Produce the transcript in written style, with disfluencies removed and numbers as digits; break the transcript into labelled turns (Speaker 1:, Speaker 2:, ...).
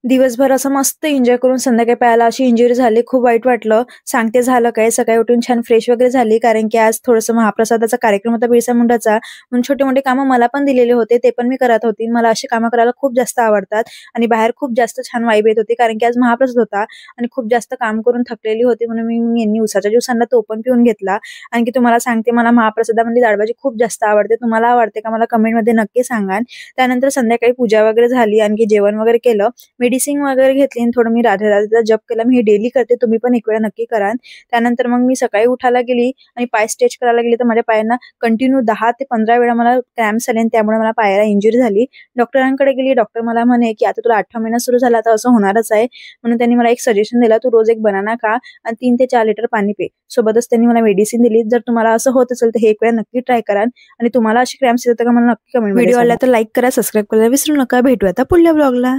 Speaker 1: दिवसभर असं मस्त एन्जॉय करून संध्याकाळी पायाला अशी इंजुरी झाली. खूप वाईट वाटलं. सांगते झालं काय, सकाळी उठून छान फ्रेश वगैरे झाली, कारण की आज थोडंसं महाप्रसादाचा कार्यक्रम होता बिरसा मुंडाचा. म्हणून छोटे-मोठे कामं मला पण दिलेले होते, ते पण मी करत होती. मला अशी कामं करायला खूप जास्त आवडतात आणि बाहेर खूप जास्त छान वाईब येत होती, कारण की आज महाप्रसाद होता आणि खूप जास्त काम करून थकलेली होती. म्हणून मी यांनी उसाच्या ज्यूस तो पण पिऊन घेतला. आणखी तुम्हाला सांगते, मला महाप्रसादामधली डाळ खूप जास्त आवडते. तुम्हाला आवडते का? मला कमेंटमध्ये नक्की सांगा. त्यानंतर संध्याकाळी पूजा वगैरे झाली, आणखी जेवण वगैरे केलं. मेडिसिन वगैरे घेतली आणि थोडं मी राधे राधेचा जप केला. मी हे डेली करते, तुम्ही पण एक वेळा नक्की करा. त्यानंतर मग मी सकाळी उठायला गेली आणि पाय स्ट्रेच करायला गेली, तर माझ्या पायांना कंटिन्यू 10 ते 15 वेळा मला क्रॅम्प्स आले आणि त्यामुळे मला पायाला इंजुरी झाली. डॉक्टरांकडे गेली. डॉक्टर मला म्हणे, की "आता तुला 8वा महिना सुरू झाला, तर असं होणारच आहे." म्हणून त्यांनी मला एक सजेशन दिलं, "तू रोज एक बनाना खा आणि 3 ते 4 लिटर पाणी पी." सोबतच त्यांनी मला मेडिसिन दिली. जर तुम्हाला असं होत असेल, तर हे एक वेळा नक्की ट्राय करा आणि तुम्हाला अशी क्रॅम्प्स येतात का मला नक्की कमेंटमध्ये व्हिडिओ आला तर लाईक करा, सबस्क्राईब करायला विसरू नका. भेटूया आता पुढल्या ब्लॉगला.